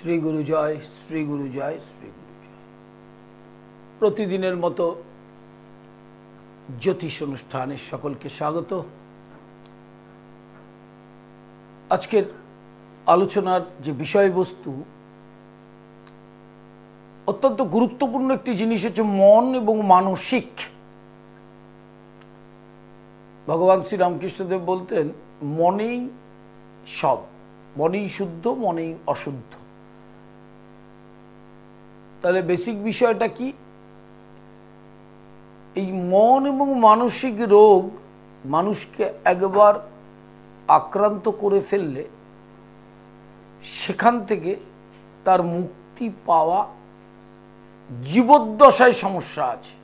শ্রী গুরু জয়, শ্রী গুরু জয়, শ্রী গুরু জয়। প্রতিদিনের মতো জ্যোতিষ অনুষ্ঠানে সকলকে স্বাগত। আজকের আলোচনার যে বিষয়বস্তু অত্যন্ত গুরুত্বপূর্ণ একটি জিনিস হচ্ছে মন এবং মানসিক। ভগবান শ্রী রামকৃষ্ণদেব বলতেন, মনেই সব, মনেই শুদ্ধ, মনেই অশুদ্ধ। তাহলে বেসিক বিষয়টা কি? এই মন এবং মানসিক রোগ মানুষকে একবার আক্রান্ত করে ফেললে সেখান থেকে তার মুক্তি পাওয়া জীবদ্দশায় সমস্যা আছে।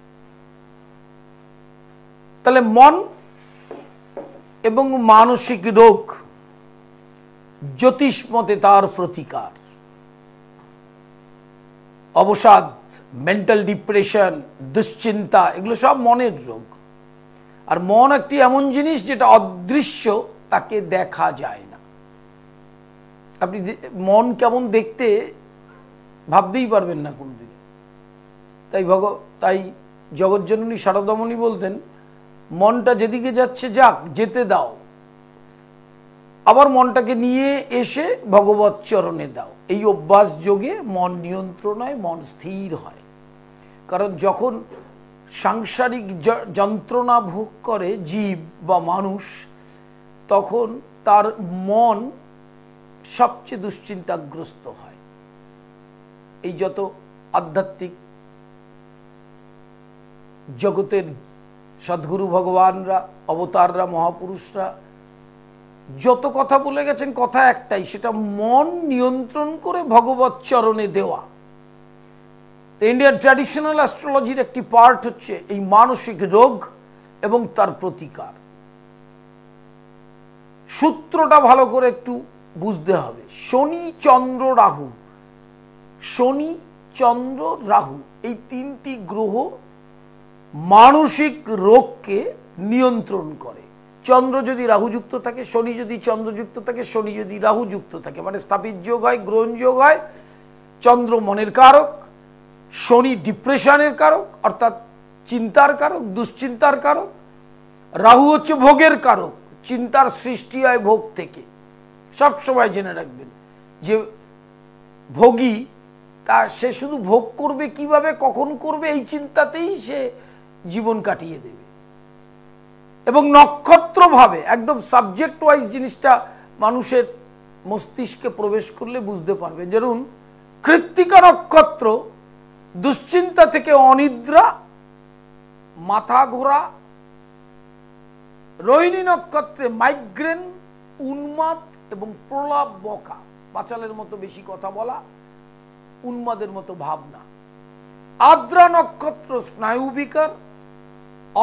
তাহলে মন এবং মানসিক রোগ জ্যোতিষ মতে তার প্রতিকার, অবসাদ, মেন্টাল ডিপ্রেশন, দুশ্চিন্তা, এগুলো সব মনের রোগ। আর মন একটি এমন জিনিস যেটা অদৃশ্য, তাকে দেখা যায় না। আপনি মন কেমন দেখতে ভাবতেই পারবেন না কোনদিন। তাই জগৎজননী শারদামণি বলতেন, মনটা যেদিকে যাচ্ছে যাক, যেতে দাও, আবার মনটাকে নিয়ে এসে ভগবৎ চরণে দাও। এই অভ্যাস যোগে মন নিয়ন্ত্রণ হয়, মন স্থির হয়। কারণ যখন সাংসারিক যন্ত্রণা ভোগ করে জীব বা মানুষ, তখন তার মন সবচেয়ে দুশ্চিন্তাগ্রস্ত হয়। এই যত আধ্যাত্মিক জগতের সদ্গুরু ভগবানরা, অবতাররা, মহাপুরুষরা যত কথা বলে গেছেন, কথা একটাই, সেটা মন নিয়ন্ত্রণ করে ভগবৎ চরণে দেওয়া। ইন্ডিয়ান ট্র্যাডিশনাল অ্যাস্ট্রোলজির একটি পার্ট হচ্ছে এই মানসিক রোগ এবং তার প্রতিকার। সূত্রটা ভালো করে একটু বুঝতে হবে। শনি, চন্দ্র, রাহু, শনি, চন্দ্র, রাহু, এই তিনটি গ্রহ মানসিক রোগকে নিয়ন্ত্রণ করে। চন্দ্র যদি রাহুযুক্ত থাকে, শনি যদি চন্দ্রযুক্ত থাকে, শনি যদি রাহুযুক্ত থাকে, মানে স্থাপিত যোগ হয়, গ্রহণ যোগ হয়। চন্দ্র মনের কারক, শনি ডিপ্রেশনের কারক অর্থাৎ চিন্তার কারক, দুশ্চিন্তার কারক। রাহু হচ্ছে ভোগের কারক, চিন্তার সৃষ্টি হয় ভোগ থেকে। সব সময় জেনে রাখবেন যে ভোগী সে শুধু ভোগ করবে, কিভাবে, কখন করবে, এই চিন্তাতেই সে জীবন কাটিয়ে দেবে। এবং নক্ষত্র ভাবে একদম সাবজেক্ট ওয়াইজ জিনিসটা মানুষের মস্তিষ্কে প্রবেশ করলে বুঝতে পারবে। যেমন কৃত্তিকা নক্ষত্র দুশ্চিন্তা থেকে অনিদ্রা, মাথা ঘোরা। রোহিণী নক্ষত্রে মাইগ্রেন, উন্মাদ এবং প্রলাপ বকা, বাচালের মতো বেশি কথা বলা, উন্মাদের মতো ভাবনা। আদ্রা নক্ষত্র স্নায়ুবিকার,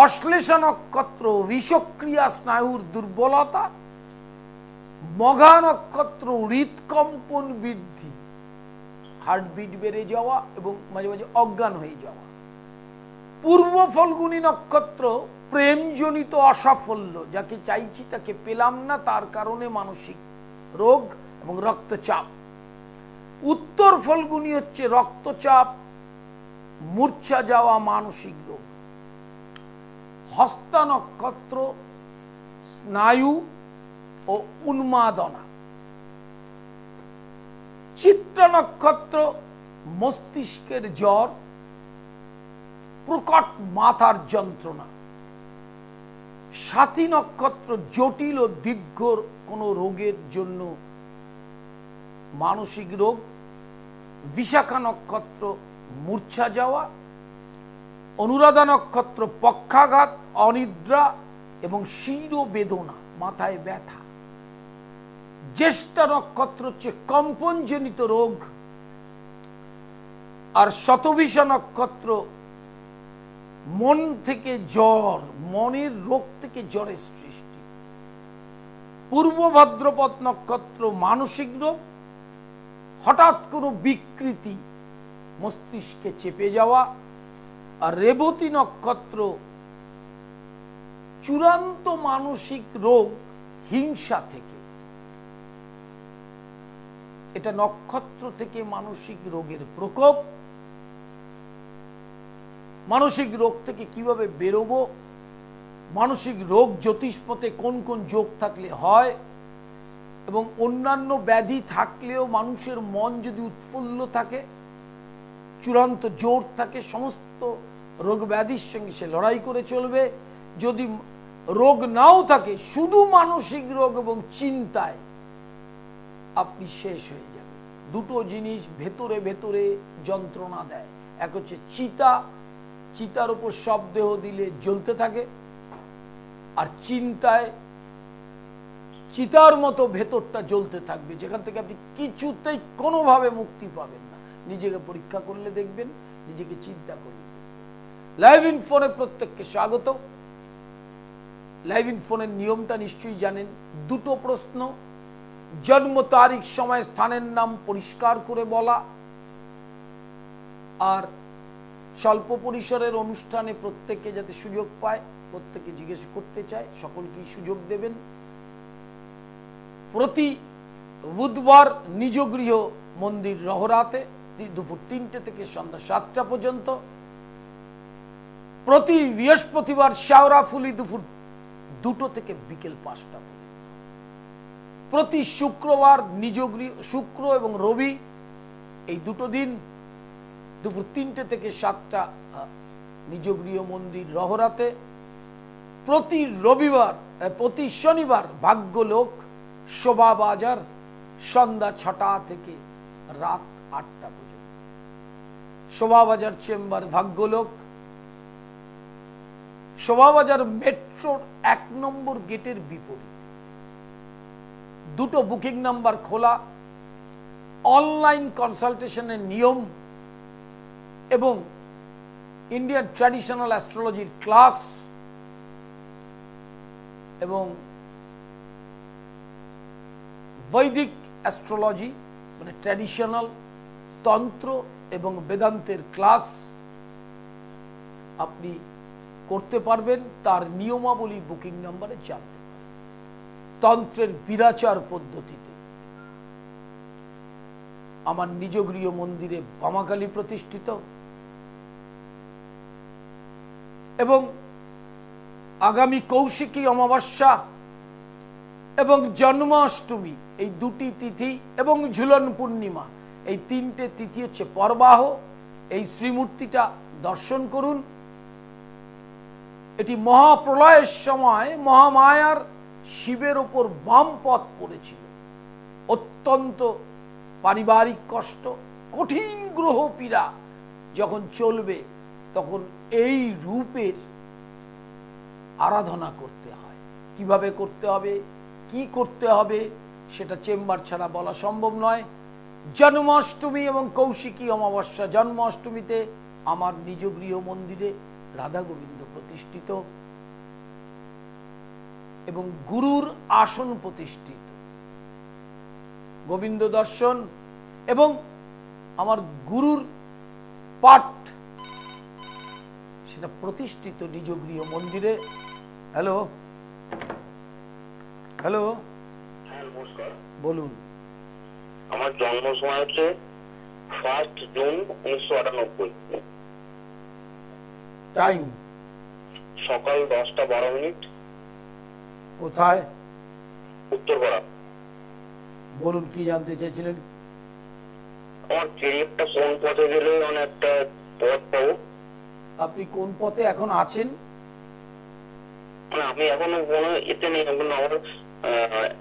অশ্লেষা নক্ষত্র বিষক্রিয়া, স্নায়ুর দুর্বলতা। মঘা নক্ষত্র হৃদকম্পন বৃদ্ধি, হার্টবিট বেড়ে যাওয়া এবং মাঝে মাঝে অজ্ঞান হয়ে যাওয়া। পূর্ব ফল্গুনী নক্ষত্র প্রেমজনিত অসাফল্য, যাকে চাইছি তাকে পেলাম না, তার কারণে মানসিক রোগ এবং রক্তচাপ। উত্তর ফল্গুনী হচ্ছে রক্তচাপ, মূর্ছা যাওয়া, মানসিক রোগ। হস্তা নক্ষত্র স্নায়ু ও উন্মাদনা। চিত্রা নক্ষত্র মস্তিষ্কের জ্বর, প্রকট মাথার যন্ত্রণা। সাথী নক্ষত্র জটিল ও দীর্ঘ কোনো রোগের জন্য মানসিক রোগ। বিশাখা নক্ষত্র মূর্ছা যাওয়া। অনুরাধা নক্ষত্র পক্ষাঘাত, অনিদ্রা এবং শিরোবেদনা, মাথায় ব্যথা। জ্যেষ্ঠা নক্ষত্র হচ্ছে কম্পনজনিত রোগ। আর শতভিষা নক্ষত্র মন থেকে জ্বর, মনের রোগ থেকে জ্বরের সৃষ্টি। পূর্ব ভাদ্রপদ নক্ষত্র মানসিক রোগ, হঠাৎ কোনো বিকৃতি, মস্তিষ্কে চেপে যাওয়া। আর রেবতী নক্ষত্র চূড়ান্ত মানসিক রোগ, হিংসা থেকে। এটা নক্ষত্র থেকে মানসিক রোগের প্রকোপ, মানসিক রোগ থেকে কিভাবে বেরোবো, মানসিক রোগ জ্যোতিষপথে কোন কোন যোগ থাকলে হয়, এবং অন্যান্য ব্যাধি থাকলেও মানুষের মন যদি উৎফুল্ল থাকে, চূড়ান্ত জোর থাকে, সমস্ত রোগ ব্যাধির সঙ্গে সে লড়াই করে চলবে। যদি রোগ নাও থাকে, শুধু মানসিক রোগ এবং চিন্তায় আপনি শেষ হয়ে যাবেন। দুটো জিনিস ভেতরে ভেতরে যন্ত্রণা দেয়। এক হচ্ছে চিতা, চিতার উপর সব দেহ দিলে জ্বলতে থাকে, আর চিন্তায় চিতার মতো ভেতরটা জ্বলতে থাকবে, যেখান থেকে আপনি কিছুতেই কোনোভাবে মুক্তি পাবেন না। নিজেকে পরীক্ষা করলে দেখবেন, নিজেকে চিন্তা করলে। লাইভ ইন ফোনে প্রত্যেককে স্বাগত। লাইভ ইন ফোনের নিয়মটা নিশ্চয়ই জানেন। দুটো প্রশ্ন, জন্ম তারিখ, সময়, স্থানের নাম পরিষ্কার করে বলা, আর স্বল্প পরিসরের অনুষ্ঠানে প্রত্যেকে যাতে সুযোগ পায়, প্রত্যেকে জিজ্ঞেস করতে চায়, সকলকেই সুযোগ দেবেন। প্রতি বুধবার নিজ গৃহ মন্দির রহরাতে দুপুর 3টে থেকে সন্ধ্যা 7টা পর্যন্ত, প্রতি বৃহস্পতিবার শেওড়াফুলি দুপুর 2টো থেকে বিকেল 5টা পর্যন্ত, প্রতি শুক্রবার নিজ গৃহ, শুক্র এবং রবি এই দুটো দিন দুপুর 3টে থেকে 7টা নিজ গৃহ মন্দির রহরাতে, প্রতি রবিবার, প্রতি শনিবার ভাগ্যলোক শোভাবাজার সন্ধ্যা 6টা থেকে রাত 8টা পর্যন্ত। শোভাবাজার চেম্বার ভাগ্যলোক, শোভাবাজার মেট্রোর 1 নম্বর গেটের বিপরীত। দুটো বুকিং নাম্বার খোলা। অনলাইন কনসালটেশনের নিয়ম এবং ইন্ডিয়ান ট্র্যাডিশনাল অ্যাস্ট্রোলজির ক্লাস এবং বৈদিক অ্যাস্ট্রোলজি মানে ট্র্যাডিশনাল তন্ত্র এবং বেদান্তের ক্লাস আপনি করতে পারবেন। তার নিয়মাবলী বুকিং নাম্বারে জানতে পারবেন। তন্ত্রের বিরাচার পদ্ধতিতে আমার নিজ গৃহ মন্দিরে বামাকালী প্রতিষ্ঠিত, এবং আগামী কৌশিকী অমাবস্যা এবং জন্মাষ্টমী এই দুটি তিথি এবং ঝুলন পূর্ণিমা এই 3টে তিথি হচ্ছে পরবাহ। এই শ্রীমূর্তিটা দর্শন করুন। এটি মহাপ্রলয়ের সময় মহামায়ার শিবের ওপর বাম পথ পড়েছিল। অত্যন্ত পারিবারিক কষ্ট, কঠিন গ্রহ পীড়া যখন চলবে, তখন এই রূপের আরাধনা করতে হয়। কিভাবে করতে হবে, কি করতে হবে, সেটা চেম্বার ছাড়া বলা সম্ভব নয়। জন্মাষ্টমী এবং কৌশিকী অমাবস্যা, জন্মাষ্টমীতে আমার নিজ গৃহ মন্দিরে রাধা গোবিন্দ প্রতিষ্ঠিত এবং গুরুর আসন প্রতিষ্ঠিত, গোবিন্দ দর্শন এবং আমার গুরুর পাঠ সেটা প্রতিষ্ঠিত নিজ গৃহ মন্দিরে। হ্যালো হ্যালো, নমস্কার, বলুন। আমার জন্ম সময় হচ্ছে 1 জুন 1998। টাইম সকাল 10টা 12 মিনিট। কোথায়? উত্তরপাড়া। বলুন, কি জানতে চাইছিলেন? আমার কেরিয়ারটা কোন পথে গেলে একটা পথ পাবো? আপনি কোন পথে এখন আছেন? আমি এখনো কোনো এতে নেই, আমার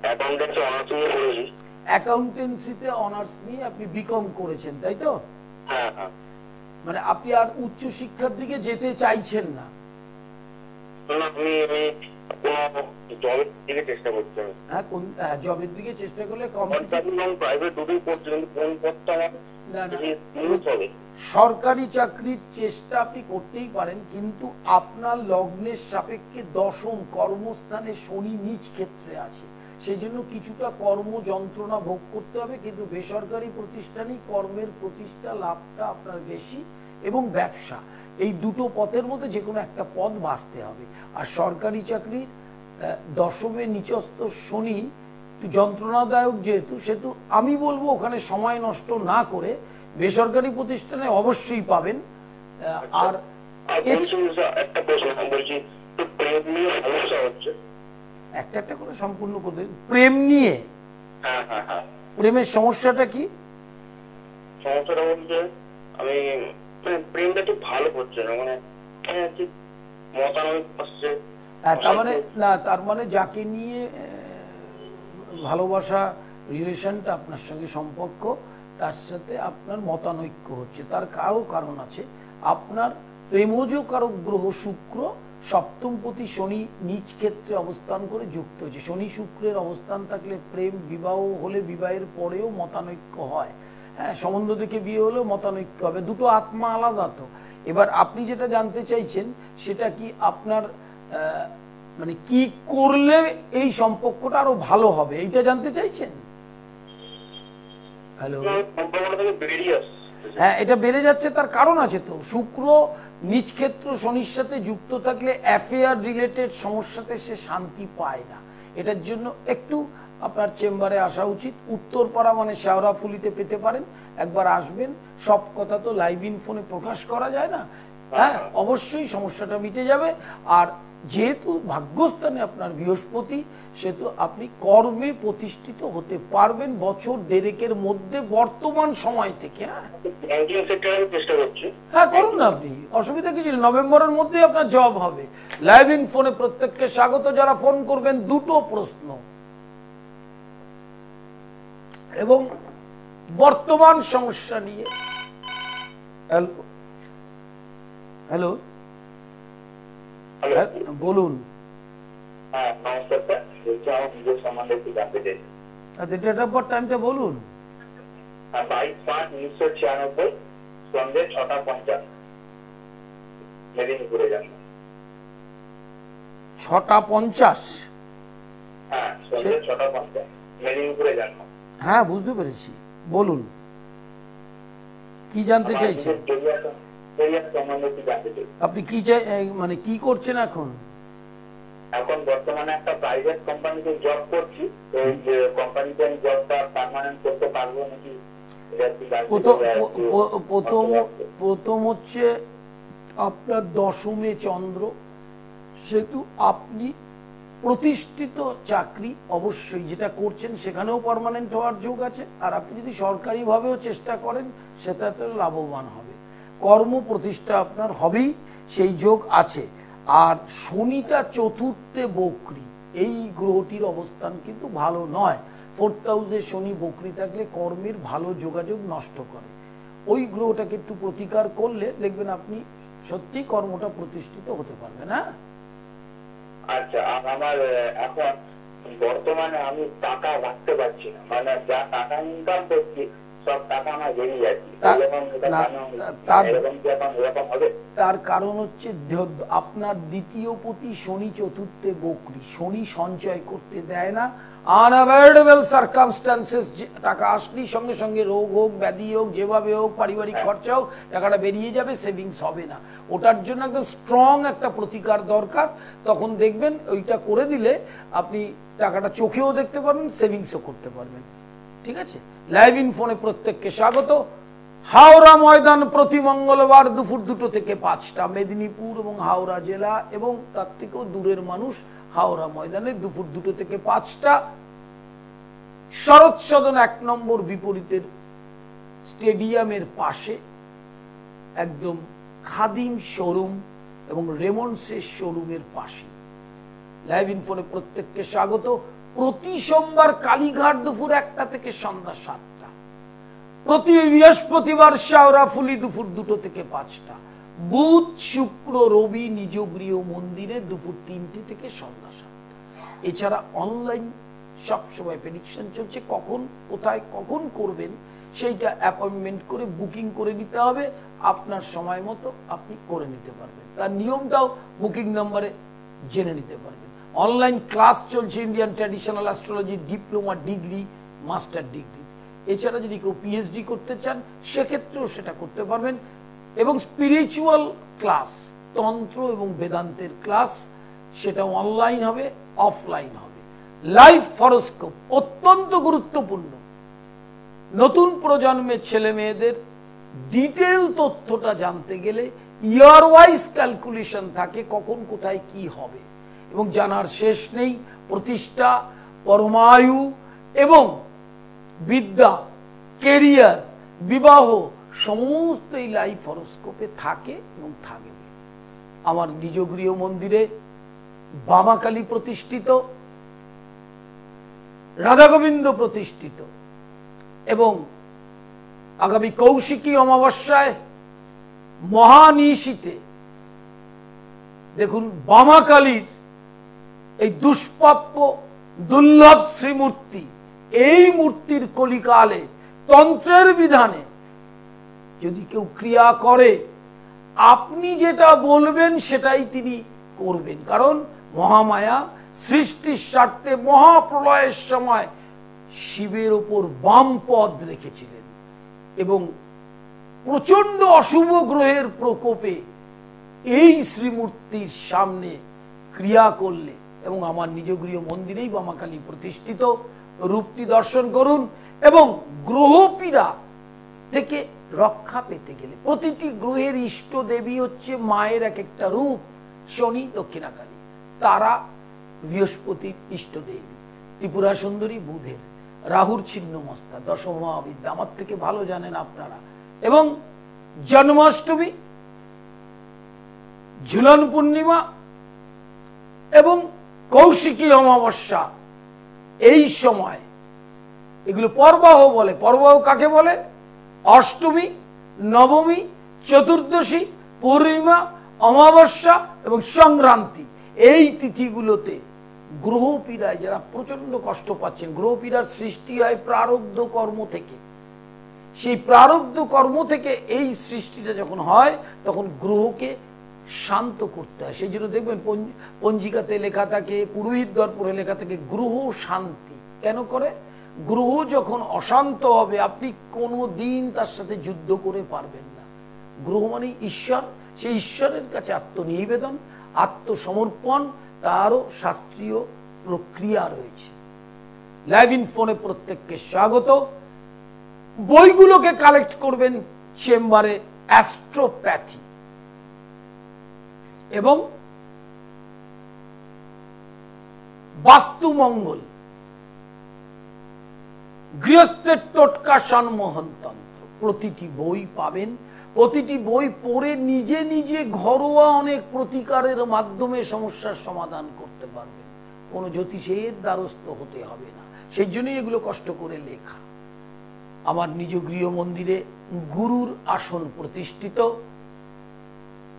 অ্যাকাউন্টেন্সি অনার্স নিয়ে পড়েছি। অ্যাকাউন্টেন্সিতে অনার্স নিয়ে আপনি বিকম করেছেন, তাই তো? হ্যাঁ হ্যাঁ। মানে আপনি আর উচ্চ শিক্ষার দিকে যেতে চাইছেন না? আমি কোনো জবের দিকে চেষ্টা করছি। হ্যাঁ, কোন জবের দিকে চেষ্টা করলে প্রাইভেট দুটোই করছি, কিন্তু কোন পথটা আমার সরকারি চাকরির চেষ্টা আপনি করতেই পারেন, কিন্তু আপনার লগ্নের সাপেক্ষে 10ম কর্মস্থানে শনি নিজ ক্ষেত্রে আছে, সেই জন্য কিছুটা কর্ম যন্ত্রণা ভোগ করতে হবে। কিন্তু বেসরকারি প্রতিষ্ঠানেই কর্মের প্রতিষ্ঠা লাভটা আপনার বেশি, এবং ব্যবসা, এই দুটো পথের মধ্যে যে কোনো একটা পথ বাঁচতে হবে। আর সরকারি চাকরির 10মে নিচস্থ শনি একটু যন্ত্রণাদায়ক যেহেতু, সেহেতু আমি বলবো ওখানে সময় নষ্ট না করে বেসরকারি প্রতিষ্ঠানে অবশ্যই পাবেন। আর একটা প্রশ্ন বলছি, প্রেম নিয়ে সমস্যা হচ্ছে, একটা একটা করে সম্পূর্ণ করতে। প্রেম নিয়ে? হ্যাঁ। প্রেমের সমস্যাটা কি? সমস্যাটা বলছে আমি প্রেমটা ঠিক ভালো হচ্ছে না, মানে ঠিক মতানৈক্য আসছে। তার মানে না, তার মানে যাকে নিয়ে ভালোবাসা রিলেশনটা আপনার সঙ্গে সম্পর্ক, তার সাথে আপনার মতানৈক্য হচ্ছে, তার কারণ আছে। আপনার প্রেমজ কারক গ্রহ শুক্র সপ্তমপতি শনি নিজ ক্ষেত্রে অবস্থান করে যুক্ত হয়েছে। শনি শুক্রের অবস্থান থাকলে প্রেম, বিবাহ হলে বিবাহের পরেও মতানৈক্য হয়। হ্যাঁ, সম্বন্ধ থেকে বিয়ে হলেও মতানৈক্য হবে, দুটো আত্মা আলাদা। তো এবার আপনি যেটা জানতে চাইছেন সেটা কি আপনার মানে কি করলে এই সম্পর্কটা আরো ভালো হবে, এইটা জানতে চাইছেন? হ্যালো, হ্যাঁ, এটা বেড়ে যাচ্ছে, তার কারণ আছে। তো শুক্র নিজ ক্ষেত্র শনির সাথে যুক্ত থাকলে অ্যাফেয়ার রিলেটেড সমস্যাতে সে শান্তি পায় না। এটার জন্য একটু আপনার চেম্বারে আসা উচিত। উত্তরপাড়া মানে শেওড়াফুলিতে পেতে পারেন, একবার আসবেন। সব কথা তো লাইভ ইন ফোনে প্রকাশ করা যায় না। হ্যাঁ, অবশ্যই সমস্যাটা মিটে যাবে। আর যেহেতু ভাগ্যস্থানে আপনার বৃহস্পতি, সেহেতু আপনি কর্মে প্রতিষ্ঠিত হতে পারবেন বছর দেড়েকের মধ্যে, বর্তমান সময় থেকে। হ্যাঁ, করুন না, আপনি অসুবিধা কিছু নেই। নভেম্বরের মধ্যে আপনার জব হবে। লাইভ ইন ফোনে প্রত্যেককে স্বাগত। যারা ফোন করবেন দুটো প্রশ্ন এবং বর্তমান সমস্যা নিয়ে। হ্যালো হ্যালো, বলুন। আচ্ছা, ডেট অফ বার্থ টাইমটা বলুন। 22/5/1996 সন্ধ্যে 6:50 মেদিনীপুরে জন্ম। 6:50? হ্যাঁ, সন্ধ্যে 6:50 মেদিনীপুরে জন্ম। হ্যাঁ, বুঝতে পেরেছি, বলুন কি জানতে চাইছেন? আপনি কি মানে কি করছেন এখন? এখন বর্তমানে একটা প্রাইভেট কোম্পানিতে জব করছি। এই যে কোম্পানিতে আমি জবটা পার্মানেন্ট করতে পারবো নাকি? প্রথম হচ্ছে আপনার দশমে চন্দ্র, সেহেতু আপনি প্রতিষ্ঠিত চাকরি অবশ্যই যেটা করছেন সেখানেও পার্মানেন্ট হওয়ার যোগ আছে। আর আপনি যদি সরকারিভাবেও চেষ্টা করেন সেটাতে লাভবান হবে। কর্ম প্রতিষ্ঠা আপনার হবেই, সেই যোগ আছে। আর শনিটা চতুর্থে বক্রী, এই গ্রহটির অবস্থান কিন্তু ভালো নয়। 4th হাউসে শনি বক্রী থাকলে কর্মের ভালো যোগাযোগ নষ্ট করে। ওই গ্রহটাকে একটু প্রতিকার করলে দেখবেন আপনি সত্যি কর্মটা প্রতিষ্ঠিত হতে পারবেন। হ্যাঁ, আচ্ছা, আমার এখন বর্তমানে আমি টাকা রাখতে পারছি না, মানে যা টাকা ইনকাম করছি সব টাকা আমার বেরিয়ে যাচ্ছে। তার কারণ হচ্ছে আপনার দ্বিতীয় পতি শনি চতুর্থে বক্রী। শনি সঞ্চয় করতে দেয় না। আনঅ্যাভয়েডেবল সার্কামস্ট্যান্সেস, টাকা আসলেই সঙ্গে সঙ্গে রোগ হোক, ব্যাধি হোক, যেভাবে হোক, পারিবারিক খরচা হোক, টাকাটা বেরিয়ে যাবে, সেভিংস হবে না। ওটার জন্য একদম স্ট্রং একটা প্রতিকার দরকার। তখন দেখবেন ওইটা করে দিলে আপনি টাকাটা চোখেও দেখতে পারবেন, সেভিংসও করতে পারবেন। ঠিক আছে, লাইভ ইন ফোনে প্রত্যেককে স্বাগত। হাওড়া ময়দান প্রতি মঙ্গলবার দুপুর 2টো থেকে 5টা, মেদিনীপুর এবং হাওড়া জেলা এবং তার থেকেও দূরের মানুষ হাওড়া ময়দানে দুপুর 2টো থেকে 5টা, শরৎ সদন 1 নম্বর বিপরীতের স্টেডিয়ামের পাশে, একদম খাদিম শোরুম এবং রেমন্ডসের শোরুমের পাশে। লাইভ ইন ফোনে প্রত্যেককে স্বাগত। প্রতি সোমবার কালীঘাট দুপুর 1টা থেকে সন্ধ্যা 7টা, প্রতি বৃহস্পতিবার শেওড়াফুলি দুপুর 2টো থেকে 5টা, বুধ শুক্র রবি নিজ গৃহ মন্দিরে দুপুর 3টে থেকে সন্ধ্যা 7টা। এছাড়া অনলাইন সবসময় প্রেডিকশন চলছে, কখন কোথায় কখন করবেন সেইটা অ্যাপয়েন্টমেন্ট করে বুকিং করে নিতে হবে। আপনার সময় মতো আপনি করে নিতে পারবেন, তার নিয়মটাও বুকিং নাম্বারে জেনে নিতে পারবেন। অনলাইন ক্লাস চলছে Indian traditional astrology diploma degree, master degree. এছাড়া যদি কেউ পিএইচডি করতে চান সেক্ষেত্রেও সেটা করতে পারবেন। এবং স্পিরিচুয়াল ক্লাস, তন্ত্র এবং বেদান্তের ক্লাস, সেটা অনলাইন হবে, অফলাইন হবে। লাইফ হরোস্কোপ অত্যন্ত গুরুত্বপূর্ণ। নতুন প্রজন্মের ছেলে মেয়েদের ডিটেল তথ্যটা জানতে গেলে ইয়ার ওয়াইজ ক্যালকুলেশন থাকে, কখন কোথায় কি হবে এবং জানার শেষ নেই। প্রতিষ্ঠা, পরমায়ু এবং বিদ্যা, কেরিয়ার, বিবাহ সমস্ত এই লাইফ হরোস্কোপে থাকে এবং থাকবে। আমার নিজ গৃহ মন্দিরে বামাকালী প্রতিষ্ঠিত, রাধা গোবিন্দ প্রতিষ্ঠিত এবং আগামী কৌশিকী অমাবস্যায় মহানিশীতে দেখুন বামাকালীর এই দুষ্প্রাপ্য দুর্লভ শ্রীমূর্তি, এই মূর্তির কলিকালে তন্ত্রের বিধানে যদি কেউ ক্রিয়া করে, আপনি যেটা বলবেন সেটাই তিনি করবেন। কারণ মহামায়া সৃষ্টির স্বার্থে মহাপ্রলয়ের সময় শিবের ওপর বাম পদ রেখেছিলেন এবং প্রচন্ড অশুভ গ্রহের প্রকোপে এই শ্রীমূর্তির সামনে ক্রিয়া করলে, এবং আমার নিজ গৃহ মন্দিরেই বামাকালী প্রতিষ্ঠিত, রূপটি দর্শন করুন। এবং গ্রহপীড়া থেকে রক্ষা পেতে গেলে প্রতিটি গ্রহের ইষ্ট দেবী হচ্ছে মায়ের এক একটা রূপ। শনি দক্ষিণাকালী, তারা বৃহস্পতির ইষ্ট দেবী, ত্রিপুরা সুন্দরী বুধের, রাহুর ছিন্নমস্তা, দশম মহাবিদ্যা আমার থেকে ভালো জানেন আপনারা। এবং জন্মাষ্টমী, ঝুলন পূর্ণিমা এবং কৌশিকী অমাবস্যা, এই সময় এগুলো পর্বাহ বলে। পর্বাহ কাকে বলে? অষ্টমী, নবমী, চতুর্দশী, পূর্ণিমা, অমাবস্যা এবং সংক্রান্তি, এই তিথিগুলোতে গ্রহপীড়ায় যারা প্রচন্ড কষ্ট পাচ্ছেন, গ্রহপীড়ার সৃষ্টি হয় প্রারব্ধ কর্ম থেকে। সেই প্রারব্ধ কর্ম থেকে এই সৃষ্টিটা যখন হয় তখন গ্রহকে শান্ত করতে হয়। সেই জন্য দেখবেন পঞ্জিকাতে লেখা থাকে, পুরোহিত দর্পণে লেখা থাকে গ্রহ শান্তি। কেন করে? গ্রহ যখন অশান্ত হবে আপনি কোনো দিন তার সাথে যুদ্ধ করে পারবেন না। গ্রহ মানে ঈশ্বর, সেই ঈশ্বরের কাছে আত্মনিবেদন, আত্মসমর্পণ, তারও শাস্ত্রীয় প্রক্রিয়া রয়েছে। লাইভ ইন ফোনে প্রত্যেককে স্বাগত। বইগুলোকে কালেক্ট করবেন চেম্বারে অ্যাস্ট্রোপ্যাথি এবং বাস্তুমঙ্গল, গৃহস্থের টোটকা সম্মোহন তন্ত্র, প্রতিটি বই পাবেন। প্রতিটি বই পড়ে নিজে নিজে ঘরোয়া অনেক প্রতিকারের মাধ্যমে সমস্যার সমাধান করতে পারবেন। কোনো জ্যোতিষের দ্বারস্থ হতে হবে না। সেই জন্যই এগুলো কষ্ট করে লেখা। আমার নিজ গৃহ মন্দিরে গুরুর আসন প্রতিষ্ঠিত।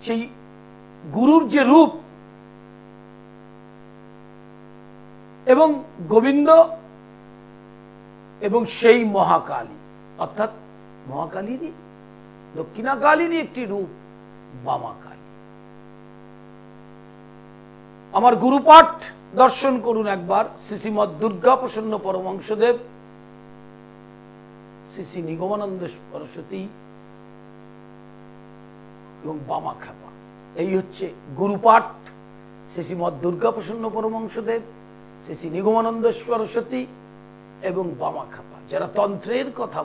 সেই গুরুর যে রূপ এবং গোবিন্দ এবং সেই মহাকালী, অর্থাৎ মহাকালীরই দক্ষিণাকালীরই একটি রূপ বামাকালী। আমার গুরুপাঠ দর্শন করুন একবার। শ্রীমৎ দুর্গা প্রসন্ন পরমহংসদেব, শ্রী নিগমানন্দ সরস্বতী এবং বামাখ্যাপা, এই হচ্ছে গুরুপাঠ। শ্রীমৎ দুর্গা প্রসন্ন পরমহংসদেব, শ্রী নিগমানন্দ সরস্বতী এবং বামাখ্যাপা। যারা তন্ত্রের কথা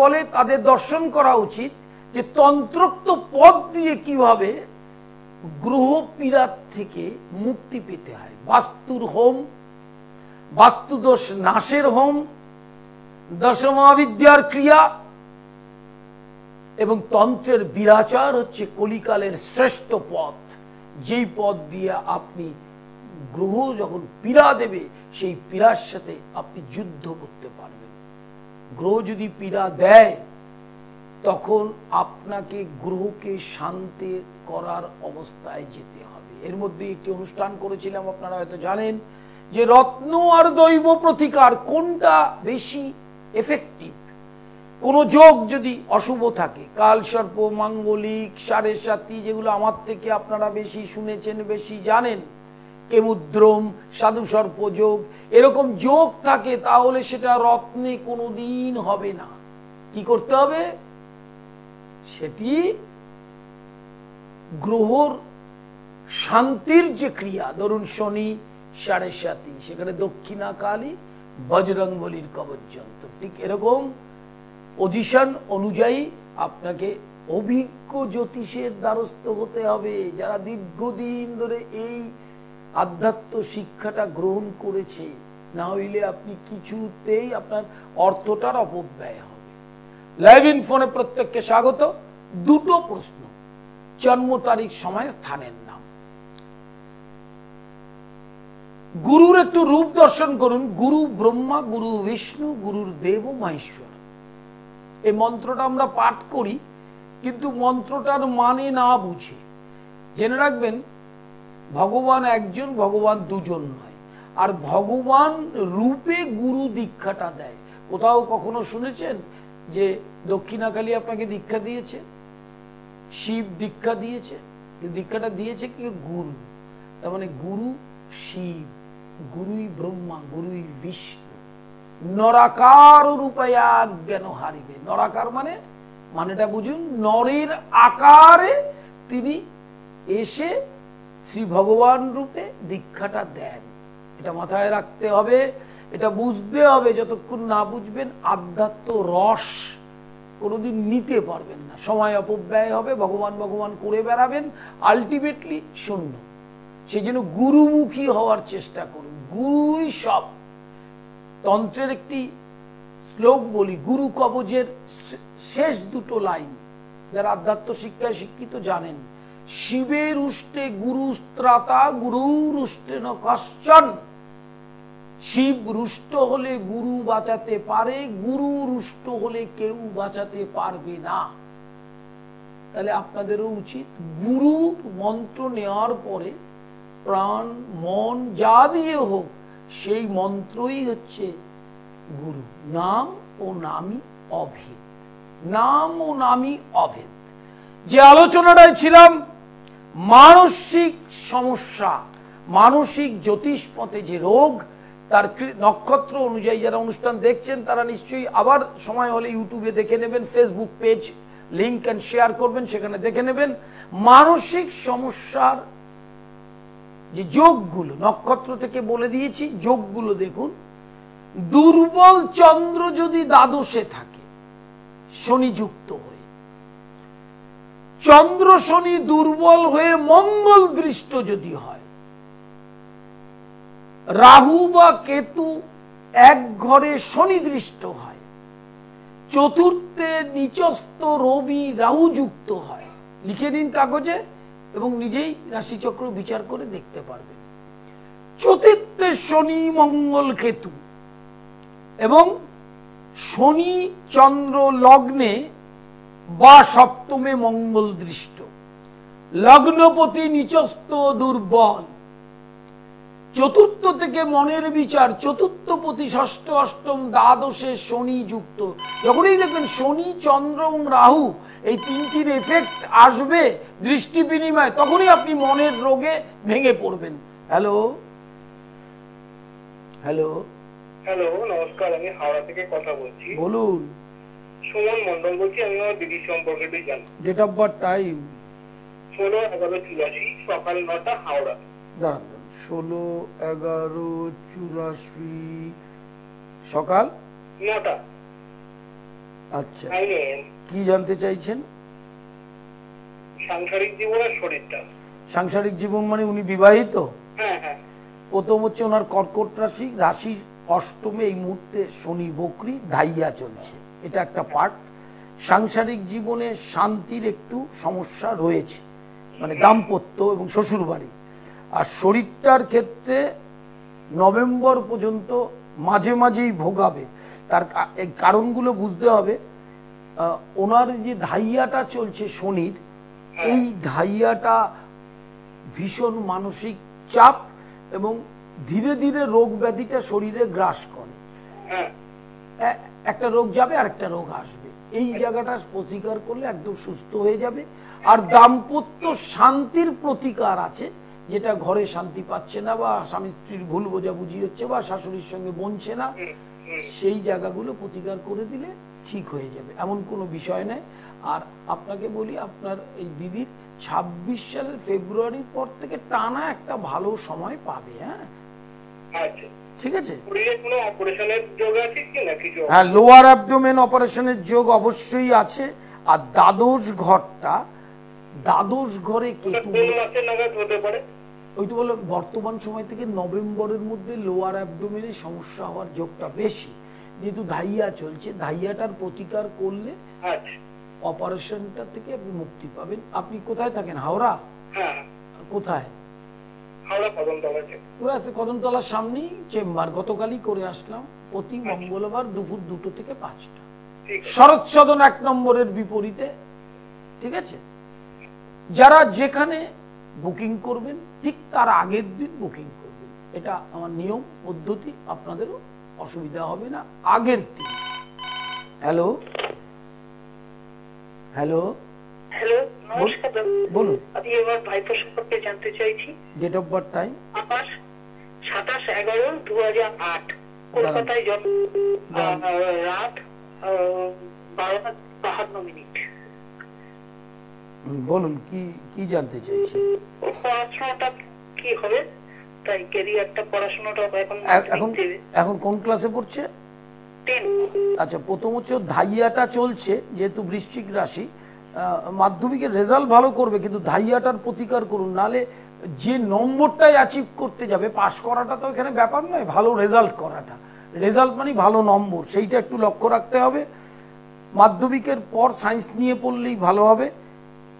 বলে, তাদের দর্শন করা উচিত যে তন্ত্রোক্ত পদ দিয়ে কিভাবে গ্রহ পীড়ার থেকে মুক্তি পেতে হয়। বাস্তুর হোম, বাস্তুদোষ নাশের হোম, দশমহাবিদ্যার ক্রিয়া এবং তন্ত্রের বিরাচার হচ্ছে কলিকালের শ্রেষ্ঠ পথ, যেই পথ দিয়ে আপনি গ্রহ যখন পীড়া দেবে সেই পীড়ার সাথে আপনি যুদ্ধ করতে পারবেন। গ্রহ যদি পীড়া দেয় তখন আপনাকে গ্রহকে শান্ত করার অবস্থায় যেতে হবে। এর মধ্যে একটি অনুষ্ঠান করেছিলাম, আপনারা হয়তো জানেন, যে রত্ন আর দৈব প্রতিকার কোনটা বেশি এফেক্টিভ। কোন যোগ যদি অশুভ থাকে, কাল সর্প, মাঙ্গলিক, সাড়ে সাতি, যেগুলো আমার থেকে আপনারা বেশি শুনেছেন, বেশি জানেন, কেমুদ্রম, সাধু সর্প যোগ, এরকম যোগ থাকে, তাহলে সেটা রত্নে কোনোদিন হবে না। কি করতে হবে? সেটি গ্রহর শান্তির যে ক্রিয়া, ধরুন শনি 7.5, সেখানে দক্ষিণা কালী বজরংবলীর কবচ যন্ত্র, ঠিক এরকম পজিশন অনুযায়ী আপনাকে অভিজ্ঞ জ্যোতিষের দ্বারস্থ হতে হবে, যারা দীর্ঘদিন ধরে এই আধ্যাত্ম শিক্ষাটা গ্রহণ করেছে। না হইলে আপনি কিছুতেই আপনার অর্থটার অপব্যয় হবে। লাইভ ইন ফোনে প্রত্যেককে স্বাগত। দুটো প্রশ্ন, জন্ম তারিখ, সময়, স্থানের নাম। গুরুর একটু রূপ দর্শন করুন। গুরু ব্রহ্মা, গুরু বিষ্ণু, গুরুর দেব মহেশ্বর। এই মন্ত্রটা আমরা পাঠ করি, কিন্তু মন্ত্রটার মানে না বুঝে। জেনে রাখবেন, ভগবান একজন, ভগবান দুজন নয়। আর ভগবান রূপে গুরু দীক্ষাটা দেয়। কোথাও কখনো শুনেছেন যে দক্ষিণাকালী আপনাকে দীক্ষা দিয়েছে, শিব দীক্ষা দিয়েছে? দীক্ষাটা দিয়েছে কি গুরু। তার মানে গুরু শিব, গুরুই ব্রহ্মা, গুরুই বিষ্ণু। নরাকার রূপায়া জ্ঞান হারিবে। নরাকার মানে, মানেটা বুঝুন, নরের আকারে তিনি এসে শ্রী ভগবান রূপে দীক্ষাটা দেন। এটা মাথায় রাখতে হবে, এটা বুঝতে হবে। যতক্ষণ না বুঝবেন আধ্যাত্ম রস কোনোদিন নিতে পারবেন না। সময় অপব্যয় হবে, ভগবান ভগবান করে বেড়াবেন, আলটিমেটলি শূন্য। সেই জন্য গুরুমুখী হওয়ার চেষ্টা করুন। গুরুই সব। তন্ত্রের একটি শ্লোক বলি, গুরু কবজের শেষ দুটো লাইন, যারা আধ্যাত্ম শিক্ষায় শিক্ষিত জানেন। শিবের উষ্টে গুরু ত্রাতা, গুরুর উষ্টে ন কশ্চন। শিব রুষ্ট হলে গুরু বাঁচাতে পারে, গুরু রুষ্ট হলে কেউ বাঁচাতে পারবে না। তাহলে আপনাদেরও উচিত গুরু মন্ত্র নেওয়ার পরে প্রাণ মন যা দিয়ে হোক সেই মন্ত্রই হচ্ছে গুরু। নাম ও নামই অভেদ। নাম ও নামই অভেদ। যে আলোচনাটায় ছিলাম, মানসিক সমস্যা, মানসিক জ্যোতিষ পথে যে রোগ, তার নক্ষত্র অনুযায়ী যারা অনুষ্ঠান দেখছেন তারা নিশ্চয়ই আবার সময় হলে ইউটিউবে দেখে নেবেন, Facebook page link and share করবেন, সেখানে দেখে নেবেন। মানসিক সমস্যার যে যোগগুলো নক্ষত্র থেকে বলে দিয়েছি, যোগগুলো দেখুন। দুর্বল চন্দ্র যদি দ্বাদশে থাকে শনি যুক্ত হয়ে, চন্দ্র শনি দুর্বল হয়ে মঙ্গল দৃষ্ট যদি হয়, রাহু বা কেতু এক ঘরে শনি দৃষ্ট হয়, চতুর্থে নিচস্থ রবি রাহু যুক্ত হয়, লিখে নিন কাগজে এবং নিজেই রাশিচক্র বিচার করে দেখতে পারবেন। চতুর্থে শনি মঙ্গল কেতু এবং শনি চন্দ্র লগ্নে বা সপ্তমে মঙ্গল দৃষ্ট, লগ্নপতি নিচস্থ দুর্বল, চতুর্থ থেকে মনের বিচার, চতুর্থপতি ষষ্ঠ অষ্টম দ্বাদশে শনি যুক্ত। যখনই দেখবেন শনি চন্দ্র এবং রাহু এই তিনটির এফেক্ট আসবে দৃষ্টি বিনিময়, তখনই আপনি মনের রোগে ভেঙে পড়বেন। হ্যালো হ্যালো হ্যালো, নমস্কার। আমি হাওড়া থেকে কথা বলছি। বলুন। সুমন মন্ডল বলছি। আমি আমার দিদির সম্পর্কে একটু জানি। Date of birth, time? 16/11/84, সকাল 9টা, হাওড়া। দাঁড়ান, 16/11/84 সকাল 9টা। আচ্ছা, কি জানতে চাইছেন? সাংসারিক জীবনের শরীরটা। সাংসারিক জীবন মানে উনি বিবাহিত? হ্যাঁ হ্যাঁ। প্রথম হচ্ছে ওনার কর্কট রাশি, রাশির অষ্টমে এই মুহূর্তে শনি বকরি ধাইয়া চলছে, এটা একটা পার্ট। সাংসারিক জীবনে শান্তির একটু সমস্যা রয়েছে, মানে দাম্পত্য এবং শ্বশুর বাড়ি। আর শরীরটার ক্ষেত্রে নভেম্বর পর্যন্ত মাঝে মাঝেই ভোগাবে। তার কারণগুলো বুঝতে হবে। ওনার যে ধাইয়াটা চলছে শনির, এই ধাইয়াটা ভীষণ মানসিক চাপ এবং ধীরে ধীরে রোগ ব্যাধিটা শরীরে গ্রাস করে। একটা রোগ যাবে আর একটা রোগ আসবে, এই জায়গাটা প্রতিকার করলে একদম সুস্থ হয়ে যাবে। আর দাম্পত্য শান্তির প্রতিকার আছে, যেটা ঘরে শান্তি পাচ্ছে না বা স্বামী স্ত্রীর ভুল বোঝাবুঝি হচ্ছে বা শাশুড়ির সঙ্গে বনছে না, সেই জায়গাগুলো প্রতিকার করে দিলে ঠিক হয়ে যাবে, এমন কোনো বিষয় নেই। আর আপনাকে বলি, আপনার এই দিদির 26 সালের ফেব্রুয়ারির পর থেকে টানা একটা ভালো সময় পাবে। হ্যাঁ, আচ্ছা, ঠিক আছে। শরীরে কোনো অপারেশনের যোগ আছে কি না কিছু? হ্যাঁ, লোয়ার অ্যাবডোমেন অপারেশনের যোগ অবশ্যই আছে। আর দ্বাদশ ঘরটা, দ্বাদশ ঘরে কেতু, কোন মাসে নাগাদ হতে পারে? ওই তো বললাম, বর্তমান সময় থেকে নভেম্বরের মধ্যে লোয়ার অ্যাবডোমেনের সমস্যা হওয়ার যোগটা বেশি, যেহেতু ধাইয়া চলছে। ধাইয়াটার প্রতিকার করলে আচ্ছা, অপারেশনটা থেকে আপনি মুক্তি পাবেন। আপনি কোথায় থাকেন? হাওড়া? হ্যাঁ, কোথায়? হাওড়া কদমতলাতে। পুরো আছে, কদমতলার সামনেই চেম্বার। গতকালই করে আসলাম। প্রতি মঙ্গলবার দুপুর 2টো থেকে 5টা, ঠিক আছে। শরৎ সদন 1 নম্বরের বিপরীতে। ঠিক আছে। যারা যেখানে বুকিং করবেন ঠিক তার আগের দিন বুকিং করবেন, এটা আমার নিয়ম পদ্ধতি। আপনাদেরও অসুবিধা হবে না আগের দিন। হ্যালো হ্যালো হ্যালো, নমস্কার দাদা। বলুন। আমি এবার ভাইপোর সম্পর্কে জানতে চাইছি। Date of birth, time? আমার 27/11/2008, কলকাতায় জন্ম। রাত 12:52। বলুন, কি কি জানতে চাইছেন? পড়াশোনাটা কি হবে, তাই ক্যারিয়ারটা, পড়াশোনাটা এখন এখন কোন ক্লাসে পড়ছে? 10। আচ্ছা, প্রথম হচ্ছে ধাইয়াটা চলছে, যেহেতু বৃশ্চিক রাশি, মাধ্যমিকের রেজাল্ট ভালো করবে, কিন্তু ধাইয়াটার প্রতিকার করুন, নালে যে নম্বরটাই অ্যাচিভ করতে যাবে, পাশ করাটা তো এখানে ব্যাপার নয়, ভালো রেজাল্ট করাটা। রেজাল্ট মানে ভালো নম্বর, সেইটা একটু লক্ষ্য রাখতে হবে। মাধ্যমিকের পর সায়েন্স নিয়ে পড়লেই ভালো হবে।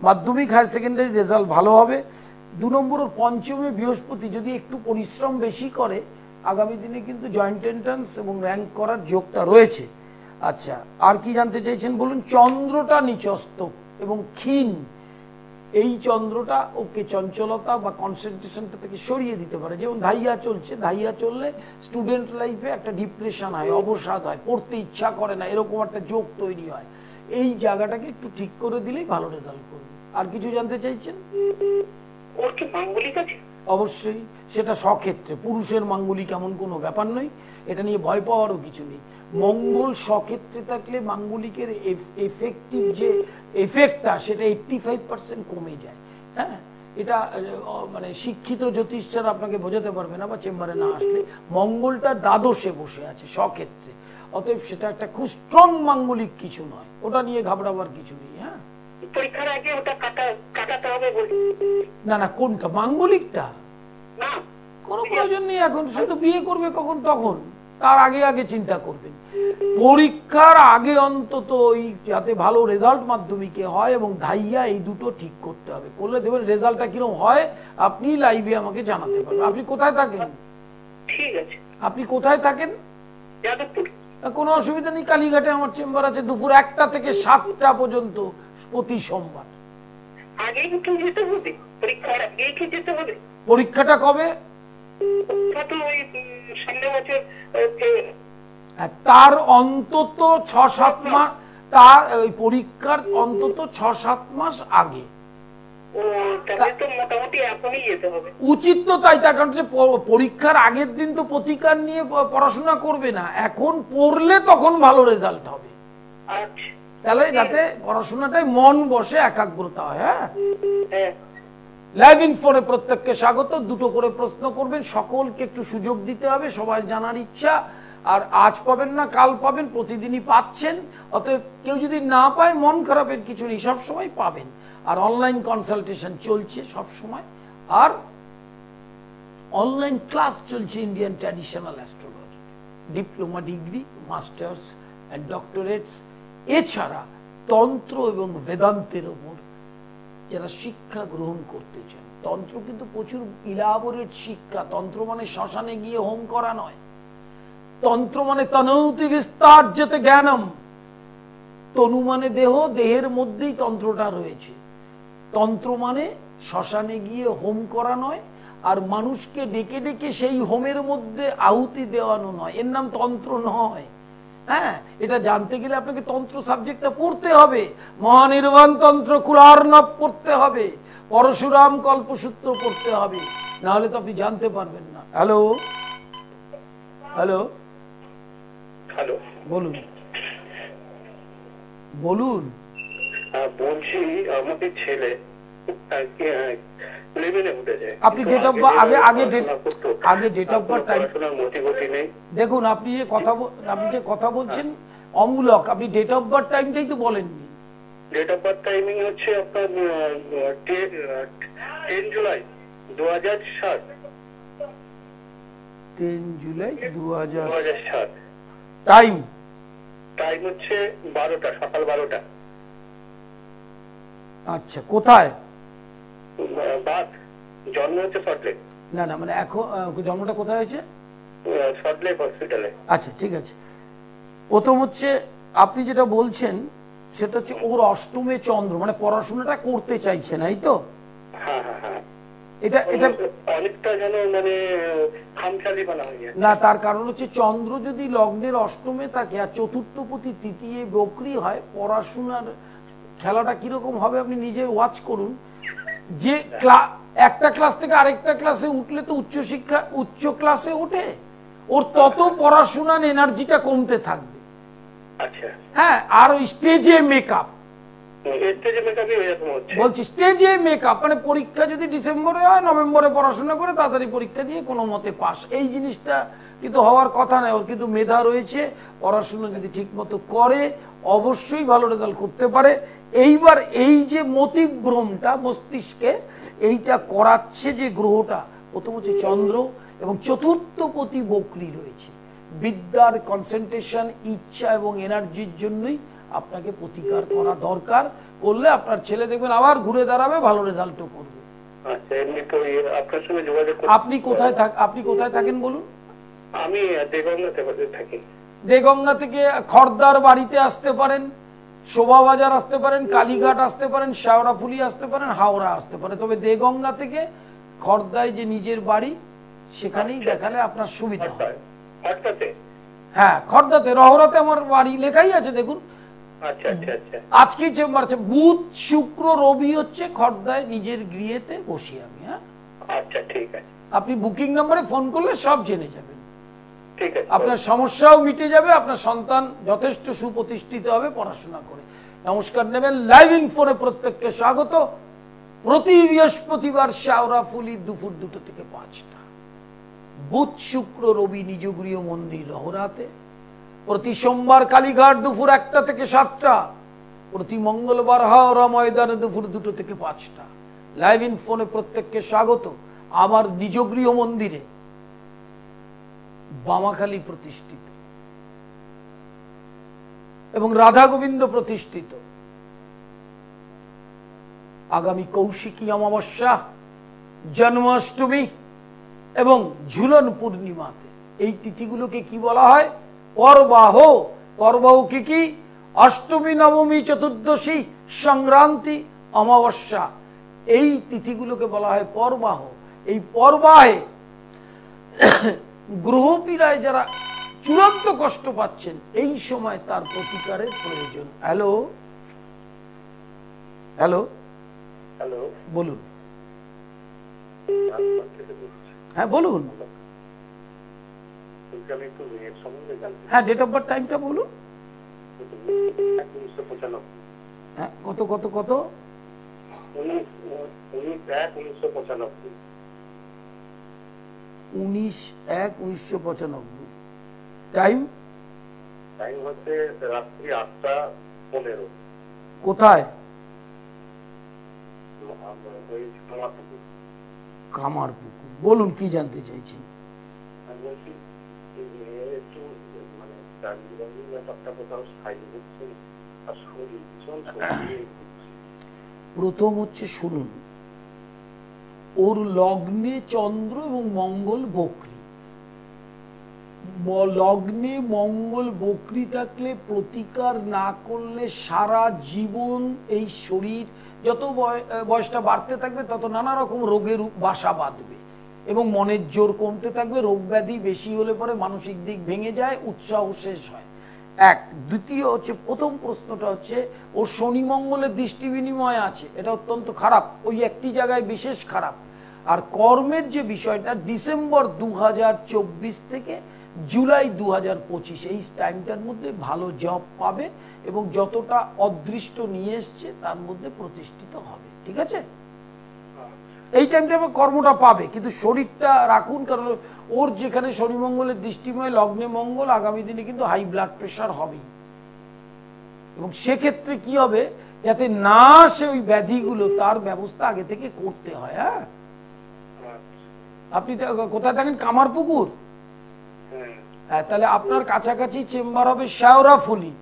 মাধ্যমিক হায়ার সেকেন্ডারি রেজাল্ট ভালো হবে। 2 নম্বর, পঞ্চমে বৃহস্পতি যদি একটু পরিশ্রম বেশি করে, আগামী দিনে কিন্তু জয়েন্ট এন্ট্রান্স এবং র্যাঙ্ক করার যোগটা রয়েছে। আচ্ছা, আর কি জানতে চাইছেন বলুন? চন্দ্রটা নিচস্ত এবং ক্ষীণ, এই চন্দ্রটা ওকে চঞ্চলতা বা কনসেন্ট্রেশনটা থেকে সরিয়ে দিতে পারে। যেমন ধাইয়া চলছে, ধাইয়া চললে স্টুডেন্ট লাইফে একটা ডিপ্রেশন হয়, অবসাদ হয়, পড়তে ইচ্ছা করে না, এরকম একটা যোগ তৈরি হয়। এই জায়গাটাকে একটু ঠিক করে দিলেই ভালো রেজাল্ট করবে। আর কিছু জানতে চাইছেন? ওর কি মাঙ্গলিক আছে? অবশ্যই, সেটা স্বক্ষেত্রে। পুরুষের মাঙ্গলিক এমন কোনো ব্যাপার নয়, এটা নিয়ে ভয় পাওয়ারও কিছু নেই। মঙ্গল স্বক্ষেত্রে থাকলে মাঙ্গলিকের এফেক্টিভ যে এফেক্টটা, সেটা 85% কমে যায়। হ্যাঁ, এটা মানে শিক্ষিত জ্যোতিষরা আপনাকে বোঝাতে পারবে না, বা চেম্বারে না আসলে। মঙ্গলটা দ্বাদশে বসে আছে স্বক্ষেত্রে, অতএব সেটা একটা খুব স্ট্রং মাঙ্গলিক কিছু নয়, ওটা নিয়ে ঘাবড়াবার কিছু নেই। হ্যাঁ, পরীক্ষার আগে ওটা কাটাতে হবে বলি। না না, কোনটা? মাঙ্গলিকটা? না, কোনো প্রয়োজন নেই এখন, সে তো বিয়ে করবে কখন তখন, তার আগে আগে চিন্তা করবেন। পরীক্ষার আগে অন্তত ওই যাতে ভালো রেজাল্ট মাধ্যমিকে হয় এবং ধাইয়া, এই দুটো ঠিক করতে হবে। করলে দেবেন রেজাল্টটা কিরকম হয় আপনি লাইভে আমাকে জানাতে পারবেন। আপনি কোথায় থাকেন? ঠিক আছে। আপনি কোথায় থাকেন? যাদবপুর। কোনো অসুবিধা নেই, কালীঘাটে আমার চেম্বার আছে, দুপুর 1টা থেকে 7টা পর্যন্ত প্রতি সোমবার। আগেই কি যেতে হবে? পরীক্ষার আগেই কি যেতে হবে? পরীক্ষাটা কবে? তো ওই সামনের বছর। তার অন্তত 6-7 মাস, তার ওই পরীক্ষার অন্তত 6-7 মাস আগে। ও, তাহলে তো মোটামুটি এখনই যেতে হবে। উচিত তো তাই, তার কারণ পরীক্ষার আগের দিন তো প্রতিকার নিয়ে পড়াশোনা করবে না, এখন পড়লে তখন ভালো রেজাল্ট হবে। আচ্ছা, তাহলে যাতে পড়াশোনাটাই মন বসে, একাগ্রতা হয়। হ্যাঁ, হ্যাঁ। লাইভ ইনফোরে প্রত্যেককে স্বাগত। 2টো করে প্রশ্ন করবেন, সকলকে একটু সুযোগ দিতে হবে, সবাই জানার ইচ্ছা। আর আজ পাবেন না, কাল পাবেন, প্রতিদিনই পাচ্ছেন। অতএব কেউ যদি না পায়, মন খারাপের কিছু নেই, সবসময় পাবেন। আর অনলাইন কনসালটেশন চলছে সব সময়, আর অনলাইন ক্লাস চলছে Indian traditional astrology, diploma degree, masters and doctorates. এছাড়া তন্ত্র এবং বেদান্তের ওপর যারা শিক্ষা গ্রহণ করতে চান, তন্ত্র কিন্তু প্রচুর ইলাবোরেট শিক্ষা। তন্ত্র মানে শ্মশানে গিয়ে হোম করা নয়। তন্ত্র মানে তনৌতি বিস্তার্যতে জ্ঞানম, তনু মানে দেহ, দেহের মধ্যেই তন্ত্রটা রয়েছে। তন্ত্র মানে শ্মশানে গিয়ে হোম করা নয়, আর মানুষকে ডেকে ডেকে সেই হোমের মধ্যে আহুতি দেওয়ানো নয়, এর নাম তন্ত্র নয়। হ্যাঁ, এটা জানতে গেলে আপনাকে তন্ত্র সাবজেক্টটা পড়তে হবে। মহানির্বাণ তন্ত্র কুলার্ণব পড়তে হবে, পরশুরাম কল্পসূত্র পড়তে হবে, না হলে তো আপনি জানতে পারবেন না। হ্যালো হ্যালো হ্যালো, বলুন বলুন। বলছি আমাদের ছেলে 11-এ উঠেছে। আপনি ডেট অফ আগে ডেট অফ বার্থ টাইম দেখুন। আপনি যে কথা বলছেন অমূলক, আপনি ডেট অফ বার্থ টাইমটাই তো বলেননি। ডেট অফ বার্থ টাইমিং হচ্ছে আপনার 10 জুলাই 2007। 10 জুলাই 2007। টাইম হচ্ছে 12টা, সকাল 12টা। আচ্ছা, কোথায় বাদ জন্ম হচ্ছে সল্টলেক। না মানে এখন জন্মটা কোথায় হয়েছে? সল্টলেক হসপিটালে। আচ্ছা, ঠিক আছে। প্রথম হচ্ছে আপনি যেটা বলছেন সেটা হচ্ছে ওর অষ্টমে চন্দ্র, মানে পড়াশোনাটা করতে চাইছে না, এই তো? হ্যাঁ, এটা অনেকটা যেন মানে খামখেয়ালি বানা হয়ে যায়। না, তার কারণ হচ্ছে চন্দ্র যদি লগ্নের অষ্টমে থাকে আর চতুর্থপতি তৃতীয় বক্রী হয়, পড়াশোনার খেলাটা কিরকম হবে আপনি নিজে ওয়াচ করুন। যে একটা ক্লাস থেকে আরেকটা ক্লাসে উঠলে তো উচ্চ ক্লাসে ওঠে, ওর তত পড়াশোনার এনার্জিটা কমতে থাকবে। আচ্ছা, হ্যাঁ, আর ওই স্টেজে মেকআপ বলছি, স্টেজে মেকআপ মানে পরীক্ষা যদি ডিসেম্বরে হয়, নভেম্বরে পড়াশোনা করে তাড়াতাড়ি পরীক্ষা দিয়ে কোনো মতে পাস, এই জিনিসটা কিন্তু হওয়ার কথা নয়। ওর কিন্তু মেধা রয়েছে, পড়াশোনা যদি ঠিক মতো করে অবশ্যই ভালো রেজাল্ট করতে পারে। এইবার এই যে মতিভ্রমটা মস্তিষ্কে এইটা করাচ্ছে যে গ্রহটা, প্রথম হচ্ছে চন্দ্র এবং চতুর্থপতি বক্রী রয়েছে। বিদ্যার কনসেন্ট্রেশন, ইচ্ছা এবং এনার্জির জন্যই আপনাকে প্রতিকার করা দরকার। করলে আপনার ছেলে দেখবেন আবার ঘুরে দাঁড়াবে, ভালো রেজাল্টও করবে। আপনি কোথায় থাকেন বলুন? আমি দেগঙ্গাতে থাকি। দেগঙ্গা থেকে খড়দার বাড়িতে আসতে পারেন, শোভাবাজার আসতে পারেন, কালীঘাট আসতে পারেন, শেওড়াফুলি আসতে পারেন, হাওড়া আসতে পারেন। তবে দেগঙ্গা থেকে খড়দায় যে নিজের বাড়ি, সেখানেই দেখালে আপনার সুবিধা হয়। হ্যাঁ, খড়দাতে, রহরাতে আমার বাড়ি লেখাই আছে, দেখুন। আজকে চেম্বার আছে, বুধ শুক্র রবি হচ্ছে খড়দায় নিজের গৃহেতে বসি আমি। হ্যাঁ, আচ্ছা, ঠিক আছে। আপনি বুকিং নম্বরে ফোন করলে সব জেনে যাবেন। আপনার সমস্যাও মিটে যাবে, আপনার সন্তান যথেষ্ট সুপ্রতিষ্ঠিত হবে পড়াশোনা করে। নমস্কার নেবেন। লাইভ ইনফোনে প্রত্যেককে স্বাগত। প্রতি বৃহস্পতিবার শেওড়াফুলি দুপুর 2টা থেকে 5টা, বুধ শুক্র রবি নিজ গৃহ মন্দির রহরাতে, প্রতি সোমবার কালীঘাট দুপুর 1টা থেকে 7টা, প্রতি মঙ্গলবার হাওড়া ময়দানে দুপুর 2টো থেকে 5টা। লাইভ ইনফোনে প্রত্যেককে স্বাগত। আমার নিজ গৃহ মন্দিরে বামাখালী প্রতিষ্ঠিত এবং রাধা গোবিন্দ প্রতিষ্ঠিত। আগামী কৌশিকী অমাবস্যা, জন্মাষ্টমী এবং ঝুলন পূর্ণিমাতে, এই তিথিগুলোকে কি বলা হয়? পরবাহ। পরবাহ কি? অষ্টমী, নবমী, চতুর্দশী, সংক্রান্তি, অমাবস্যা, এই তিথিগুলোকে বলা হয় পরবাহ। এই পরবাহে গ্রহপীড়ায় যারা চূড়ান্ত কষ্ট পাচ্ছেন, এই সময় তার প্রতিকারের প্রয়োজন। হ্যালো, বলুন। হ্যাঁ, বলুন। হ্যাঁ, ডেট অফ বার্থ টাইমটা বলুন। হ্যাঁ, কত 19/1/1995। টাইম হচ্ছে রাত্রি 8:15। কোথায়? কামারপুকুর। বলুন, কি জানতে চাইছেন? প্রথম হচ্ছে শুনুন, ওর লগ্নে চন্দ্র এবং মঙ্গল বক্রী। লগ্নে মঙ্গল বক্রী থাকলে প্রতিকার না করলে সারা জীবন এই শরীর, যত বয়সটা বাড়তে থাকবে তত নানা রকম রোগের বাসা বাঁধবে এবং মনের জোর কমতে থাকবে। রোগ ব্যাধি বেশি হলে পরে মানসিক দিক ভেঙে যায়, উৎসাহ শেষ হয়। দ্বিতীয় হচ্ছে, প্রথম প্রশ্নটা হচ্ছে ওর শনি মঙ্গলের দৃষ্টি বিনিময় আছে, এটা অত্যন্ত খারাপ, ওই একটি জায়গায় বিশেষ খারাপ। আর কর্মের যে বিষয়টা, ডিসেম্বর 2024 থেকে জুলাই 2025 এই টাইমটার মধ্যে ভালো জব পাবে এবং যতটা অদৃষ্ট নিয়ে এসছে তার মধ্যে প্রতিষ্ঠিত হবে। ঠিক আছে, এই টাইমটা কর্মটা পাবে, কিন্তু শরীরটা রাখুন, কারণ ওর যেখানে শনি মঙ্গলের দৃষ্টিময় লগ্নে মঙ্গল, আগামী দিনে কিন্তু হাই ব্লাড প্রেশার হবেই। এবং সেক্ষেত্রে কি হবে, যাতে না সে ওই ব্যাধিগুলো, তার ব্যবস্থা আগে থেকে করতে হয়। হ্যাঁ, আপনি কোথায় থাকেন? কামারপুকুর। হ্যাঁ, তাহলে আপনার কাছাকাছি চেম্বার হবে শেওড়াফুলি,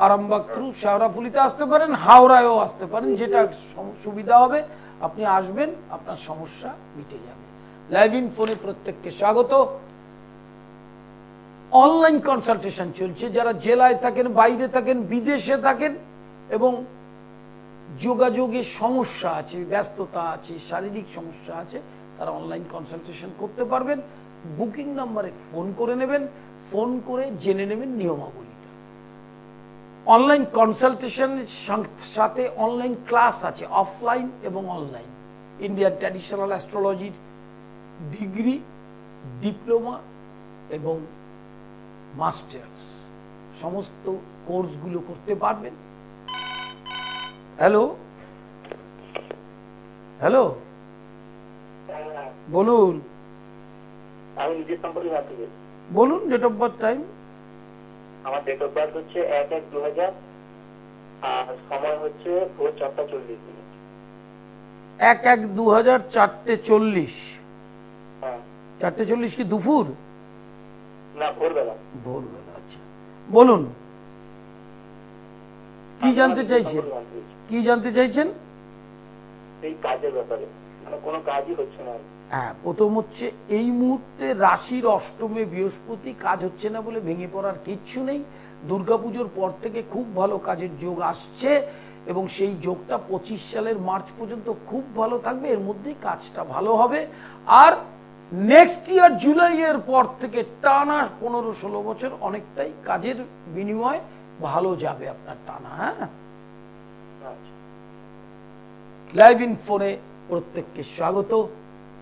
আরামবাগ থ্রু শেওড়াফুলিতে আসতে পারেন, হাওড়ায়ও আসতে পারেন, যেটা সুবিধা হবে আপনি আসবেন, আপনার সমস্যা মিটে যাবে। লাইভ ইন ফোনে প্রত্যেককে স্বাগত। অনলাইন কনসালটেশন চলছে, যারা জেলায় থাকেন, বাইরে থাকেন, বিদেশে থাকেন এবং যোগাযোগের সমস্যা আছে, ব্যস্ততা আছে, শারীরিক সমস্যা আছে, তারা অনলাইন কনসালটেশন করতে পারবেন। বুকিং নাম্বারে ফোন করে নেবেন, ফোন করে জেনে নেবেন নিয়মাবলীটা। অনলাইন কনসালটেশনের সাথে অনলাইন ক্লাস আছে, অফলাইন এবং অনলাইন। ইন্ডিয়ান ট্র্যাডিশনাল অ্যাস্ট্রোলজির ডিগ্রি, ডিপ্লোমা এবং মাস্টার্স সমস্ত কোর্সগুলো করতে পারবেন। হ্যালো হ্যালো, বলুন। আমি নিজের সম্পর্কে জানতে চাই। বলুন ডেট অফ বার্থ, টাইম। আমার ডেট অফ বার্থ হচ্ছে 1/1/2000 আর সময় হচ্ছে ভোর 4:40। 1/1/2000 4:40। হ্যাঁ। 4:40 কি দুপুর? না, ভোরবেলা। ভোরবেলা, আচ্ছা। বলুন, কি জানতে চাইছেন? কি জানতে চাইছেন? এই কাজের ব্যাপারে, মানে কোনো কাজই হচ্ছে না। হ্যাঁ, প্রথম হচ্ছে এই মুহূর্তে রাশির অষ্টমে বৃহস্পতি, কাজ হচ্ছে না বলে ভেঙে পড়ার কিচ্ছু নেই। দুর্গাপুজোর পর থেকে খুব ভালো কাজের যোগ আসছে এবং সেই যোগটা 25 সালের মার্চ পর্যন্ত খুব ভালো থাকবে, এর মধ্যেই কাজটা ভালো হবে। আর নেক্সট ইয়ার জুলাইয়ের পর থেকে টানা 15-16 বছর অনেকটাই কাজের বিনিময় ভালো যাবে আপনার টানা। হ্যাঁ, লাইভ ইন ফোনে প্রত্যেককে স্বাগত।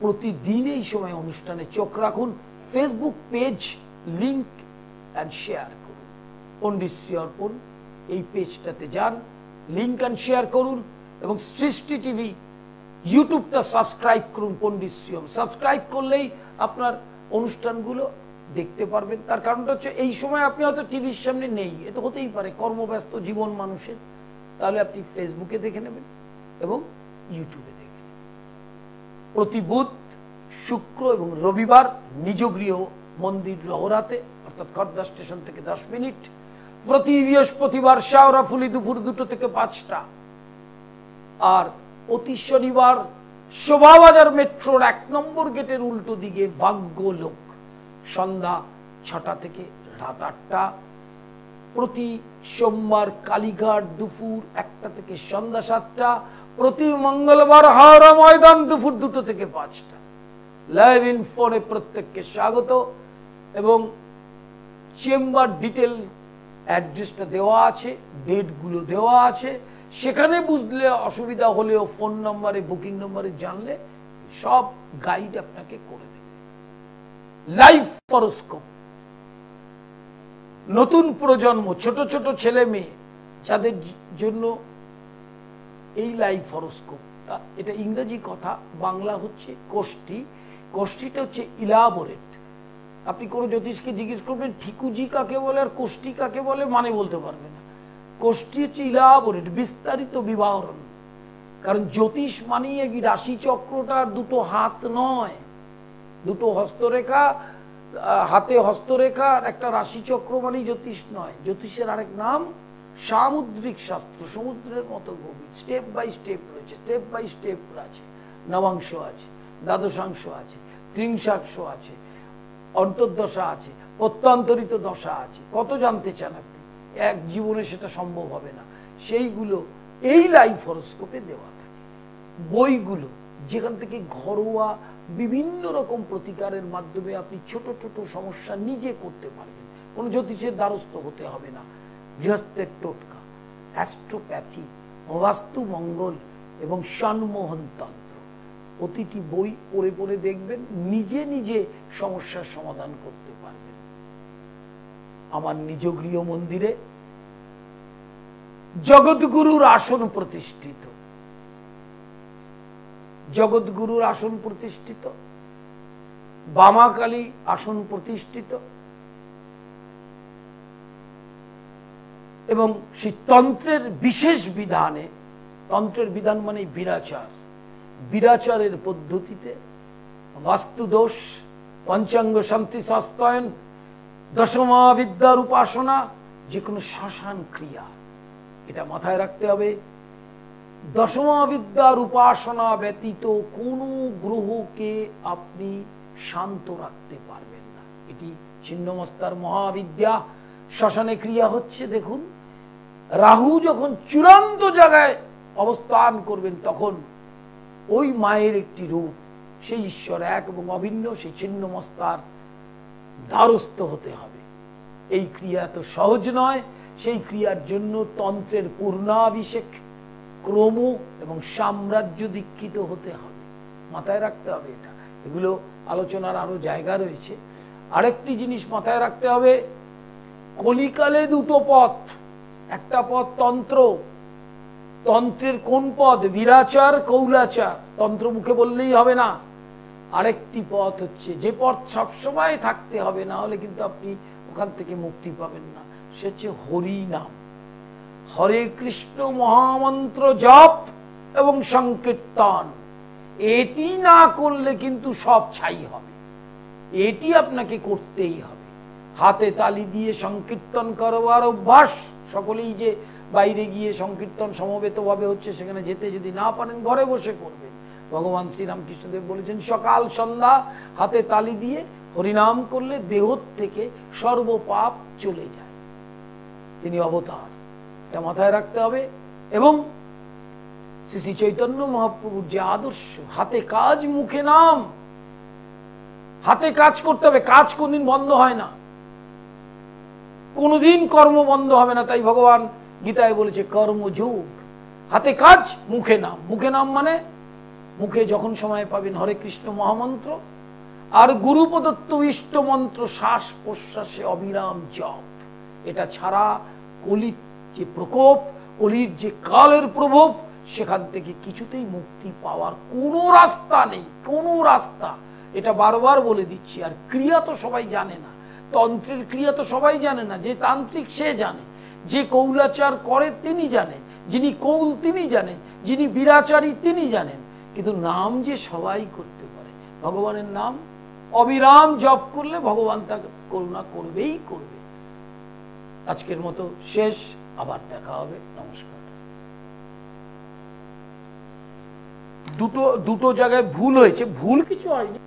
প্রতিদিন এই সময় অনুষ্ঠানে চোখ রাখুন। Facebook page link and share করুন, পণ্ডিত শ্রী অর্পণ এই পেজটাতে যান, লিংক অ্যান্ড শেয়ার করুন এবং সৃষ্টি টিভি ইউটিউবটা সাবস্ক্রাইব করুন। পণ্ডিত শ্রী সাবস্ক্রাইব করলেই আপনার অনুষ্ঠানগুলো দেখতে পারবেন। তার কারণটা হচ্ছে এই সময় আপনি হয়তো টিভির সামনে নেই, এটা হতেই পারে, কর্মব্যস্ত জীবন মানুষের, তাহলে আপনি ফেসবুকে দেখে নেবেন এবং ইউটিউবে দেখে নেবেন। প্রতি বুধ, শুক্র এবং রবিবার নিজ গৃহ মন্দির লহরাতে, অর্থাৎ খর্দা স্টেশন থেকে 10 মিনিট। প্রতি বৃহস্পতিবার শেওড়াফুলি দুপুর 2টো থেকে 5টা। আর প্রতি শনিবার শোভাবাজার মেট্রোর 1 নম্বর গেটের উল্টো দিকে ভাগ্যলোক, সন্ধ্যা 6টা থেকে রাত 8টা। প্রতি সোমবার কালীঘাট দুপুর 1টা থেকে সন্ধ্যা 7টা। প্রতি মঙ্গলবার হাওড়া ময়দান দুপুর 2টো থেকে 5টা। লাইভ ইন ফোনে প্রত্যেককে স্বাগত এবং চেম্বার ডিটেল অ্যাড্রেসটা দেওয়া আছে, ডেটগুলো দেওয়া আছে, সেখানে বুঝলে অসুবিধা হলেও ফোন নম্বরে, বুকিং নম্বরে জানলে সব গাইড আপনাকে করে দেবে। লাইভ হরোস্কোপ, নতুন প্রজন্ম, ছোট ছোট ছেলে মেয়ে যাদের জন্য এই লাইভ হরোস্কোপ, এটা ইংরেজি কথা, বাংলা হচ্ছে কোষ্ঠী। কোষ্ঠীটা হচ্ছে ইলাবোরেট। আপনি কোনো জ্যোতিষকে জিজ্ঞেস করবেন ঠিকুজি কাকে বলে আর কোষ্ঠী কাকে বলে, মানে বলতে পারবে না। কোষ্ঠী হচ্ছে ইলাবোরেট, বিস্তারিত বিবরণ। কারণ জ্যোতিষ মানেই এই রাশি চক্রটা 2টো হাত নয়, 2টো হস্তরেখা, হাতে হস্তরেখা আর একটা রাশি চক্র মানেই জ্যোতিষ নয়। জ্যোতিষের আরেক নাম সামুদ্রিক শাস্ত্র, সমুদ্রের মতো গভীর, স্টেপ বাই স্টেপ রয়েছে, স্টেপ বাই স্টেপ আছে। নবাংশ আছে, দ্বাদশাংশ আছে, ত্রিংশাংশ আছে, অন্তর্দশা আছে, প্রত্যন্তরিত দশা আছে। কত জানতে চান আপনি? এক জীবনে সেটা সম্ভব হবে না। সেইগুলো এই লাইভ হরোস্কোপে দেওয়া থাকে। বইগুলো যেখান থেকে ঘরোয়া বিভিন্ন রকম প্রতিকারের মাধ্যমে আপনি ছোট ছোট সমস্যা নিজে করতে পারবেন, কোনো জ্যোতিষের দ্বারস্থ হতে হবে না। গৃহস্থের টোটকা, অ্যাস্ট্রোপ্যাথি, বাস্তু মঙ্গল এবং সম্মোহন তন্ত্র, প্রতিটি বই পড়ে পড়ে দেখবেন, নিজে নিজে সমস্যার সমাধান করতে পারবেন। আমার নিজ গৃহ মন্দিরে জগৎগুরুর আসন প্রতিষ্ঠিত, জগৎগুরুর আসন প্রতিষ্ঠিত, বামাকালী আসন প্রতিষ্ঠিত, এবং সেই তন্ত্রের বিশেষ বিধানে, তন্ত্রের বিধান মানে বিরাচার, বিরাচারের পদ্ধতিতে বাস্তুদোষ, পঞ্চাঙ্গ শান্তি শাস্ত্রায়ন, দশমা বিদ্যার উপাসনা, যে কোনো শ্মশান ক্রিয়া, এটা মাথায় রাখতে হবে। দশমা বিদ্যার উপাসনা ব্যতীত কোনো গ্রহকে আপনি শান্ত রাখতে পারবেন না। এটি ছিন্নমস্তার মহাবিদ্যা। শ্মশানে ক্রিয়া হচ্ছে, দেখুন রাহু যখন চূড়ান্ত জায়গায় অবস্থান করবেন তখন ওই মায়ের একটি রূপ, সেই ঈশ্বর এক এবং অভিন্ন, সেই ছিন্নমস্তার দ্বারস্থ হতে হবে। এই ক্রিয়া এত সহজ নয়। সেই ক্রিয়ার জন্য তন্ত্রের পূর্ণাভিষেক, ক্রম এবং সাম্রাজ্য দীক্ষিত হতে হবে, মাথায় রাখতে হবে এটা। এগুলো আলোচনার আরো জায়গা রয়েছে। আরেকটি জিনিস মাথায় রাখতে হবে, কলিকালে দুটো পথ, একটা পথ তন্ত্র, তন্ত্রের কোন পদ? বিরাচার, কৌলাচার, তন্ত্র মুখে বললেই হবে না। আরেকটি পথ হচ্ছে, যে পথ সবসময় থাকতে হবে, না হলে কিন্তু আপনি ওখান থেকে মুক্তি পাবেন না, সে হচ্ছে হরি নাম, হরে কৃষ্ণ মহামন্ত্র জপ এবং সংকীর্তন। এটি না করলে কিন্তু সব ছাই হবে, এটি আপনাকে করতেই হবে। হাতে তালি দিয়ে সংকীর্তন করবার অভ্যাস, সকলেই যে বাইরে গিয়ে সংকীর্তন সমবেত ভাবে হচ্ছে সেখানে যেতে যদি না পারেন, ঘরে বসে করবেন। ভগবান শ্রীরামকৃষ্ণদেব বলেছেন সকাল সন্ধ্যা হাতে তালি দিয়ে হরিনাম করলে দেহ থেকে সর্বপাপ চলে যায়। তিনি অবতার, এটা মাথায় রাখতে হবে। এবং শ্রী শ্রী চৈতন্য মহাপ্রভুর যে আদর্শ, হাতে কাজ মুখে নাম, হাতে কাজ করতে হবে, কাজ কোনদিন বন্ধ হয় না, কোনদিন কর্ম বন্ধ হবে না। তাই ভগবান গীতায় বলেছে কর্মযোগ, হাতে কাজ মুখে নাম। মুখে নাম মানে মুখে যখন সময় পাবেন হরে কৃষ্ণ মহামন্ত্র আর গুরু প্রদত্ত ইষ্ট মন্ত্র শ্বাস প্রশ্বাসে অবিরাম জপ। এটা ছাড়া কলির যে প্রকোপ, কলির যে কালের প্রভাব, সেখান থেকে কিছুতেই মুক্তি পাওয়ার কোনো রাস্তা নেই, কোনো রাস্তা। এটা বারবার বলে দিচ্ছি। আর ক্রিয়া তো সবাই জানে না, তন্ত্রের ক্রিয়া তো সবাই জানে না। যে তান্ত্রিক সে জানে, যে কৌলাচার করে তিনি জানেন, যিনি কৌল তিনি জানেন, যিনি বিরাচারী তিনি জানেন, কিন্তু নাম যে সবাই করতে পারে। ভগবানের নাম অবিরাম জপ করলে ভগবান তাকে করুণা করবেই করবে। আজকের মতো শেষ, আবার দেখা হবে। নমস্কার। দুটো জায়গায় ভুল হয়েছে, ভুল কিছু হয়নি।